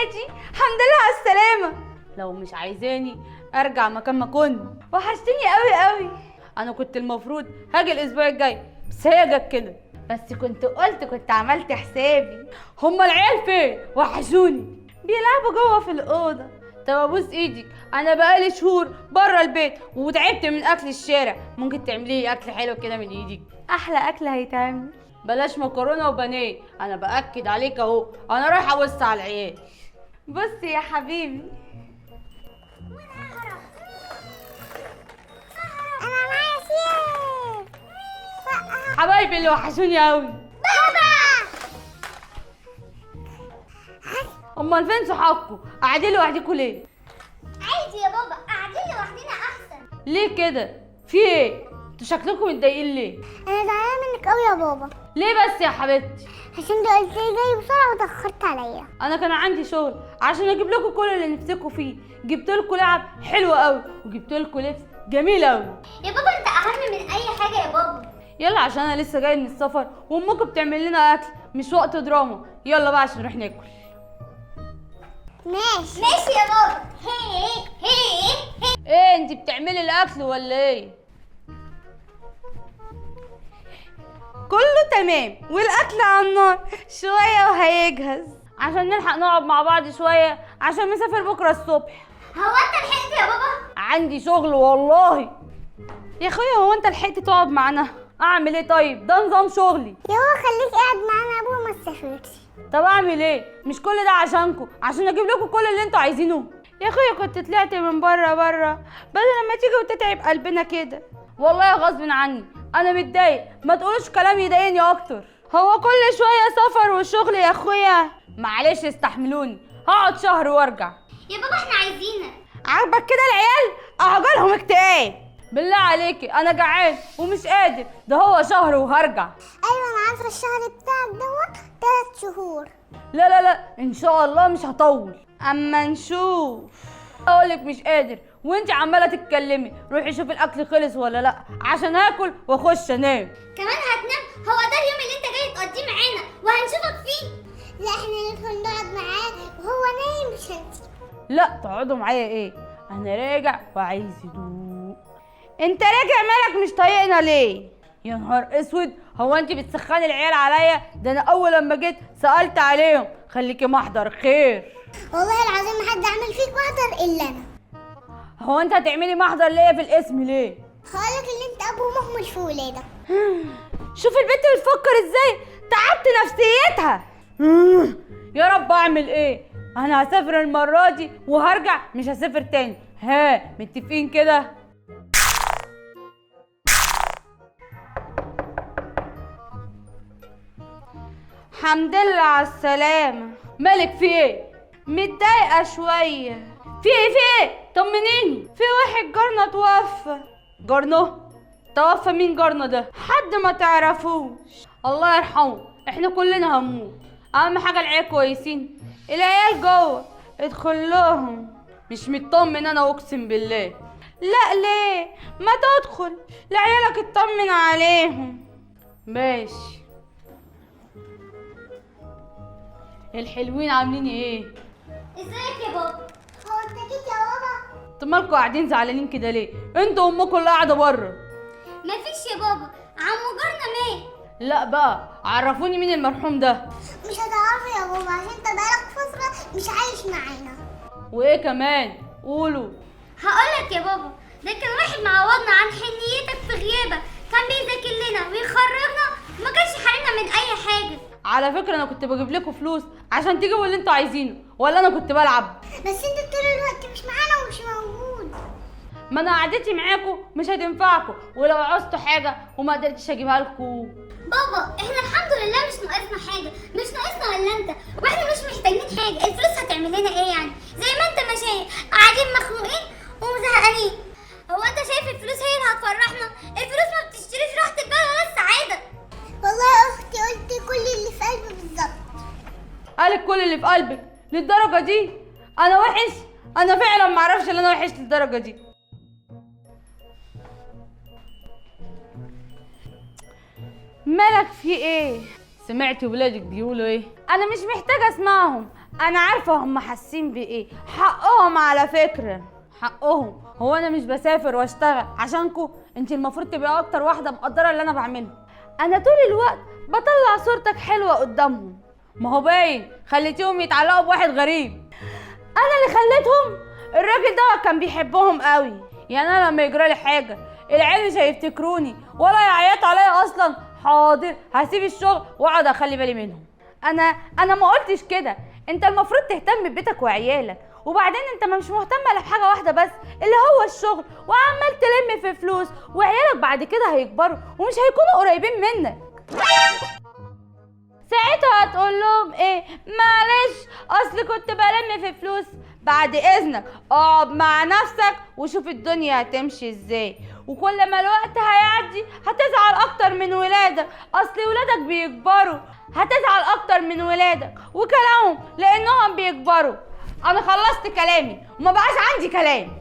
ولادي، الحمد لله على السلامة. لو مش عايزاني ارجع مكان ما كنت. وحشتني قوي قوي. انا كنت المفروض هاجي الاسبوع الجاي، بس هي جت كده. بس كنت عملت حسابي. هما العيال فين؟ وحشوني. بيلعبوا جوه في الاوضه. طب ابوس ايدك، انا بقالي شهور بره البيت وتعبت من اكل الشارع. ممكن تعملي لي اكل حلو كده من ايدك؟ احلى اكل هيتعمل. بلاش مكرونه وبانيه، انا باكد عليك اهو، انا رايحه ابص على العيال. بصي يا حبيبي، انا معايا سيف. حبايبي اللي وحشوني قوي. بابا امال فين صحابكم؟ قاعدين لوحدكم ليه؟ عادي يا بابا، قاعدين لوحدنا احسن. ليه كده؟ في ايه؟ انتوا شكلكم متضايقين ليه؟ انا زعلانه منك قوي يا بابا، ليه بس يا حبيبتي؟ عشان انت قلت لي جاي بسرعه وتاخرت عليا. انا كان عندي شغل عشان اجيب لكم كل اللي نفسكم فيه. جبت لكم لعب حلوه قوي وجبت لكم لبس جميل قوي. يا بابا انت اهم من اي حاجه يا بابا. يلا عشان انا لسه جاي من السفر وامكم بتعمل لنا اكل، مش وقت دراما. يلا بقى عشان نروح ناكل. ماشي يا بابا. هي ايه انت بتعملي الاكل ولا ايه؟ كله تمام والاكل على النار شويه وهيجهز عشان نلحق نقعد مع بعض شويه عشان مسافر بكره الصبح. هو انت لحقت يا بابا؟ عندي شغل والله. يا اخويا هو انت لحقت تقعد معانا؟ اعمل ايه طيب؟ ده نظام شغلي. يا بابا خليك قاعد معانا يا بابا، ما تسافرش. طب اعمل ايه؟ مش كل ده عشانكم، عشان اجيب لكم كل اللي انتوا عايزينه. يا اخويا كنت طلعت من بره بدل ما تيجي وتتعب قلبنا كده. والله غصب عني، انا متضايق. ما تقولوش كلام يضايقني اكتر. هو كل شويه سفر والشغل يا اخويا. معلش استحملوني، هقعد شهر وارجع. يا بابا احنا عايزينك. عاجبك كده العيال؟ اهجلهم اكتئاب. بالله عليكي انا جعان ومش قادر، ده هو شهر وهرجع. ايوه انا عارفه الشهر بتاعك دوت 3 شهور. لا لا لا ان شاء الله مش هطول، اما نشوف. اقولك مش قادر وانت عماله تتكلمي. روحي شوفي الاكل خلص ولا لا عشان اكل واخش انام. كمان هتنام؟ هو ده اليوم اللي انت جاي تقضيه معانا وهنشوفك فيه؟ لا احنا ندخل نقعد معاه وهو نايم مش هنسيبه. لا تقعدوا معايا ايه، انا راجع وعايز هدوء. انت راجع مالك مش طايقنا ليه؟ يا نهار اسود، هو انت بتسخني العيال عليا؟ ده انا اول لما جيت سالت عليهم. خليكي محضر خير. والله العظيم ما حد عمل فيك محضر الا انا. هو انت هتعملي محضر ليا في الاسم ليه؟ هقولك اللي انت ابو مهمل في ولادك. شوف البنت بتفكر ازاي، تعبت نفسيتها. يا رب اعمل ايه؟ انا هسافر المره دي وهرجع، مش هسافر تاني. ها متفقين كده؟ الحمد لله على السلامة. مالك في ايه؟ متضايقة شوية. في ايه؟ طمنيني. في واحد جارنا توفى. جارنا؟ توفى مين جارنا ده؟ حد ما تعرفوش. الله يرحمه، احنا كلنا هنموت. اهم حاجة العيال كويسين. العيال جوه، ادخل لهم. مش مطمن انا اقسم بالله. لا ليه؟ ما تدخل لعيالك اطمن عليهم. ماشي. الحلوين عاملين ايه؟ ازيك يا بابا؟ هو انت جيت يا بابا؟ انتوا مالكوا قاعدين زعلانين كده ليه؟ انتوا وامكم اللي قاعده بره. مفيش يا بابا، عمو جارنا مات. لا بقى عرفوني مين المرحوم ده. مش هتعرفي يا بابا عشان انت بقالك فترة مش عايش معانا. وايه كمان؟ قولوا. هقولك يا بابا، ده كان واحد معوضنا عن حنيتك في غيابك، كان بيذاكر لنا ويخرجنا، ما كانش حارمنا من اي حاجة. على فكره انا كنت بجيب لكم فلوس عشان تجيبوا اللي انتوا عايزينه، ولا انا كنت بلعب؟ بس انت طول الوقت مش معانا ومش موجود. ما انا قعدتي معاكم مش هتنفعكم، ولو عوزتوا حاجه وما قدرتش اجيبها لكم. بابا احنا الحمد لله مش ناقصنا حاجة، مش ناقصنا الا انت، واحنا مش محتاجين حاجة. الفلوس هتعمل لنا ايه يعني؟ زي ما انت ما شايف قاعدين مخنوقين ومزهقانين. هو انت شايف الفلوس هي اللي هتفرحنا؟ الفلوس ما بتشتريش راحة البال ولا السعادة. والله يا اختي قلت كل اللي في قلبي بالظبط. قالك كل اللي في قلبك للدرجه دي؟ انا وحش؟ انا فعلا ما اعرفش ان انا وحش للدرجه دي. مالك في ايه؟ سمعتي ولادك بيقولوا ايه؟ انا مش محتاجه اسمعهم، انا عارفه هم حاسين بايه. حقهم على فكره، حقهم. هو انا مش بسافر واشتغل عشانكو؟ انت المفروض تبقى اكتر واحده مقدره اللي انا بعمله. انا طول الوقت بطلع صورتك حلوه قدامهم، ما هو باين خليتيهم يتعلقوا بواحد غريب. انا اللي خليتهم؟ الراجل ده كان بيحبهم قوي، يعني انا لما يجرالي حاجه العيال مش هيفتكروني ولا يعيطوا عليا اصلا. حاضر، هسيب الشغل واقعد اخلي بالي منهم. انا ما قلتش كده، انت المفروض تهتم ببيتك وعيالك، وبعدين انت مش مهتم الا بحاجه واحده بس اللي هو الشغل، وعمال تلم في فلوس، وعيالك بعد كده هيكبروا ومش هيكونوا قريبين منك. ساعتها هتقول لهم ايه؟ معلش اصل كنت بلم في فلوس. بعد اذنك اقعد مع نفسك وشوف الدنيا هتمشي ازاي، وكل ما الوقت هيعدي هتزعل اكتر من ولادك، اصل ولادك بيكبروا، هتزعل اكتر من ولادك وكلامهم لانهم بيكبروا. انا خلصت كلامي وما بقاش عندي كلام.